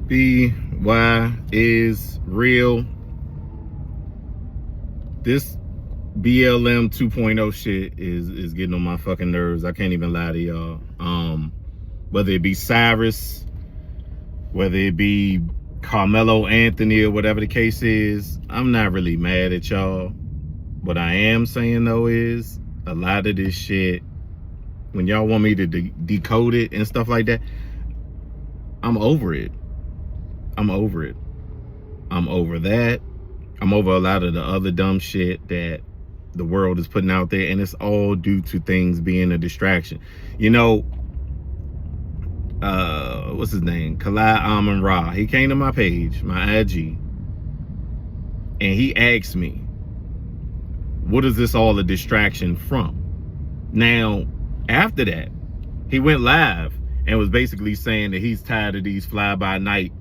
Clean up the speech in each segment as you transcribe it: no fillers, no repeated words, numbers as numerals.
BY is real. This BLM 2.0 shit is getting on my fucking nerves. I can't even lie to y'all. Whether it be Cyrus, whether it be Carmelo Anthony or whatever the case is, I'm not really mad at y'all. What I am saying though is a lot of this shit, when y'all want me to decode it and stuff like that, I'm over it. I'm over it. I'm over that. I'm over a lot of the other dumb shit that the world is putting out there, and it's all due to things being a distraction. You know, what's his name? Khalid Amon Ra. He came to my page, my IG, and he asked me, what is this all a distraction from? Now, after that, he went live and was basically saying that he's tired of these fly-by-night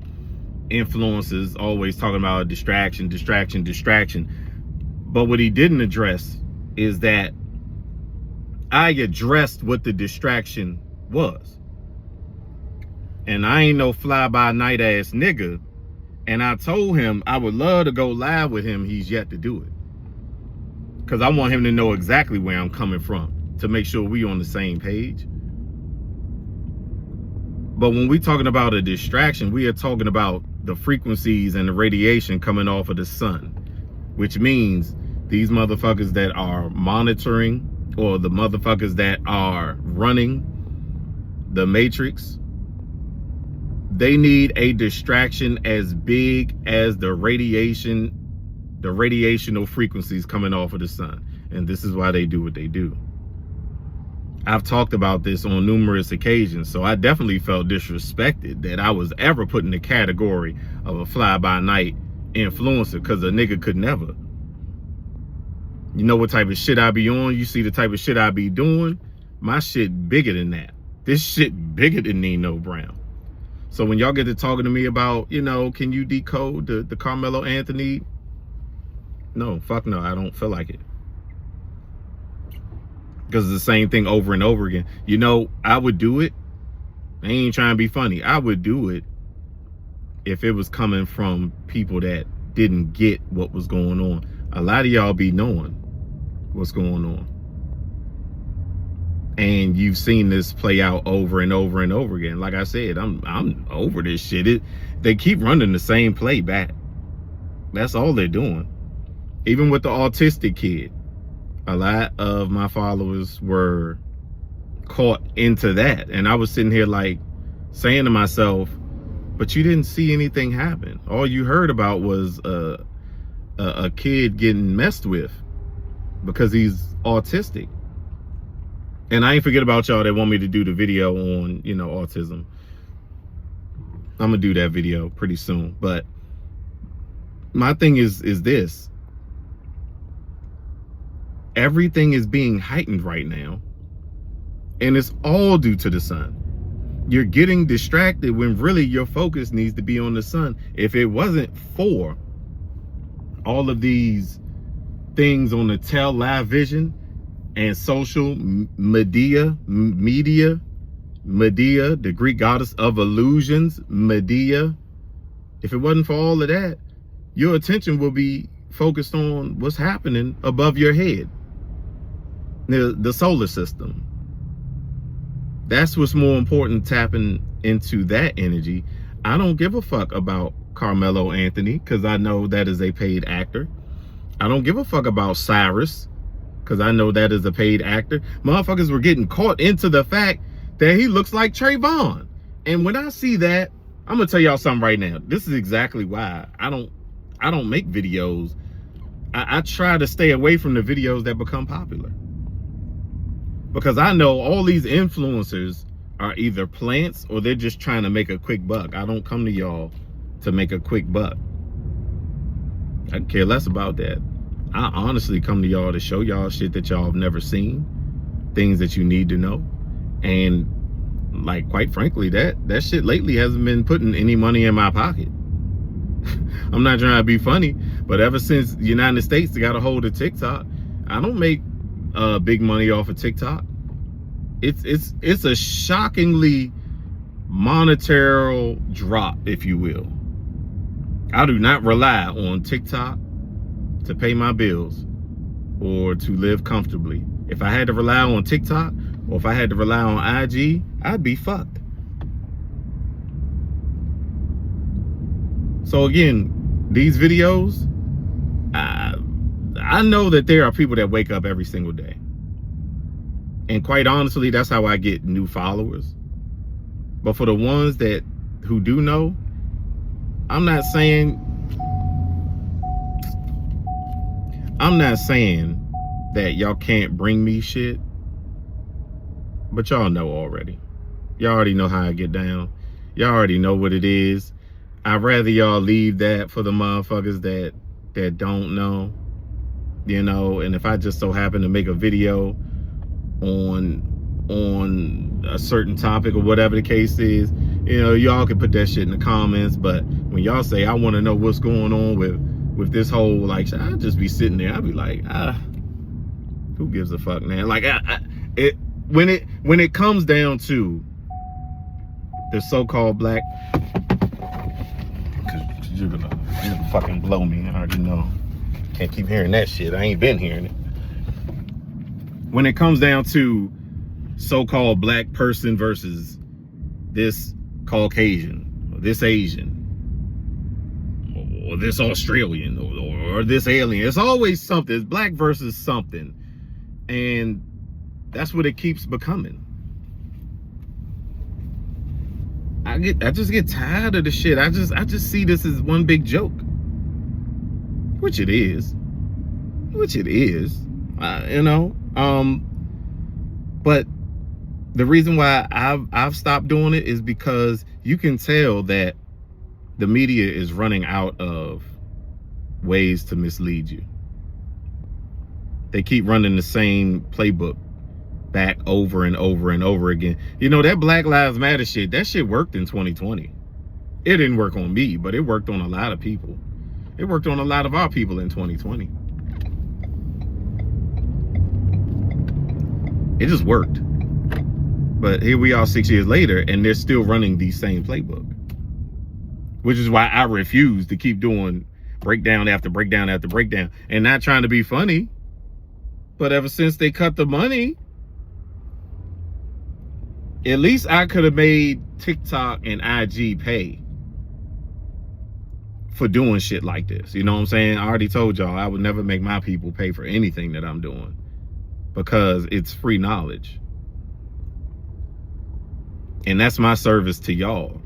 influencers always talking about distraction. But what he didn't address is that I addressed what the distraction was. And I ain't no fly-by-night ass nigga. And I told him I would love to go live with him. He's yet to do it. Because I want him to know exactly where I'm coming from, to make sure we on the same page. But when we talking about a distraction, we are talking about the frequencies and the radiation coming off of the sun, which means these motherfuckers that are monitoring, or the motherfuckers that are running the matrix, they need a distraction as big as the radiational frequencies coming off of the sun. And this is why they do what they do. I've talked about this on numerous occasions, so I definitely felt disrespected that I was ever put in the category of a fly-by-night influencer, because a nigga could never. You know what type of shit I be on? You see the type of shit I be doing? My shit bigger than that. This shit bigger than Nino Brown. So when y'all get to talking to me about, you know, can you decode the Carmelo Anthony? No, fuck no, I don't feel like it. Because it's the same thing over and over again. You know, I would do it. I ain't trying to be funny. I would do it if it was coming from people that didn't get what was going on. A lot of y'all be knowing what's going on. And you've seen this play out over and over and over again. Like I said, I'm over this shit. They keep running the same play back. That's all they're doing. Even with the autistic kid, a lot of my followers were caught into that. And I was sitting here like saying to myself, but you didn't see anything happen. All you heard about was a kid getting messed with because he's autistic. And I ain't forget about y'all that want me to do the video on, you know, autism. I'm gonna do that video pretty soon. But my thing is this. Everything is being heightened right now, and it's all due to the sun. You're getting distracted when really your focus needs to be on the sun. If it wasn't for all of these things on the television and social media, the Greek goddess of illusions, Medea, if it wasn't for all of that, your attention will be focused on what's happening above your head. The solar system. That's what's more important, tapping into that energy. I don't give a fuck about Carmelo Anthony, because I know that is a paid actor. I don't give a fuck about Cyrus, because I know that is a paid actor. Motherfuckers were getting caught into the fact that he looks like Trayvon. And when I see that, I'm gonna tell y'all something right now. This is exactly why I don't make videos. I try to stay away from the videos that become popular. Because I know all these influencers are either plants or they're just trying to make a quick buck. I don't come to y'all to make a quick buck. I care less about that. I honestly come to y'all to show y'all shit that y'all have never seen, things that you need to know. And like, quite frankly, that shit lately hasn't been putting any money in my pocket. I'm not trying to be funny, but ever since the United States got a hold of TikTok, I don't make big money off of TikTok. It's a shockingly monetary drop, if you will. I do not rely on TikTok to pay my bills or to live comfortably. If I had to rely on TikTok or if I had to rely on IG, I'd be fucked. So again, these videos, I know that there are people that wake up every single day. And quite honestly, that's how I get new followers. But for the ones who do know, I'm not saying that y'all can't bring me shit, but y'all know already. Y'all already know how I get down. Y'all already know what it is. I'd rather y'all leave that for the motherfuckers that don't know, you know. And if I just so happen to make a video on a certain topic or whatever the case is, you know, y'all can put that shit in the comments. But when y'all say, I want to know what's going on with this whole, like, I'll just be sitting there. I'll be like, who gives a fuck, man? Like, when it comes down to the so-called black, cause you're gonna fucking blow me. I already know. Can't keep hearing that shit. I ain't been hearing it. When it comes down to so-called black person versus this Caucasian or this Asian or this Australian or this alien, it's always something. It's black versus something, and that's what it keeps becoming. I just get tired of the shit. I just see this as one big joke, which it is, you know. But the reason why I've stopped doing it is because you can tell that the media is running out of ways to mislead you. They keep running the same playbook back over and over and over again. You know, that Black Lives Matter shit, that shit worked in 2020. It didn't work on me, but it worked on a lot of people. It worked on a lot of our people in 2020. It just worked. But here we are 6 years later, and they're still running the same playbook. Which is why I refuse to keep doing breakdown after breakdown after breakdown. And not trying to be funny, but ever since they cut the money, at least I could have made TikTok and IG pay for doing shit like this. You know what I'm saying? I already told y'all I would never make my people pay for anything that I'm doing, because it's free knowledge. And that's my service to y'all.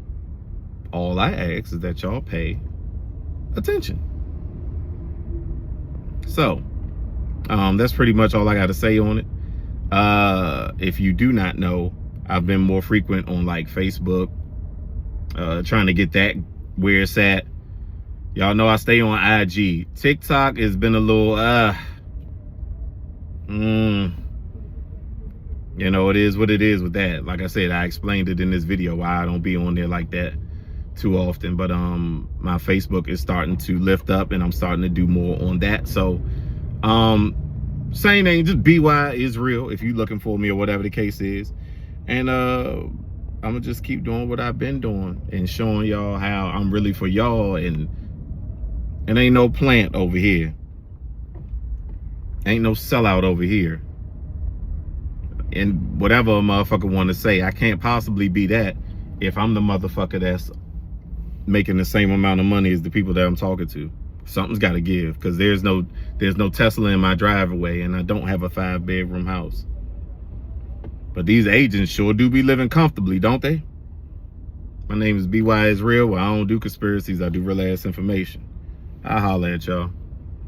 All I ask is that y'all pay attention. So, that's pretty much all I got to say on it. If you do not know, I've been more frequent on like Facebook, trying to get that where it's at. Y'all know I stay on IG. TikTok has been a little, you know, it is what it is with that. Like I said, I explained it in this video why I don't be on there like that too often. But my Facebook is starting to lift up, and I'm starting to do more on that. So same name, just BY Israel if you're looking for me or whatever the case is. And I'm gonna just keep doing what I've been doing and showing y'all how I'm really for y'all, and ain't no plant over here. Ain't no sellout over here. And whatever a motherfucker want to say, I can't possibly be that if I'm the motherfucker that's making the same amount of money as the people that I'm talking to. Something's got to give, because there's no Tesla in my driveway, and I don't have a 5-bedroom house. But these agents sure do be living comfortably, don't they? My name is BY Israel. Well, I don't do conspiracies. I do real ass information. I'll holler at y'all.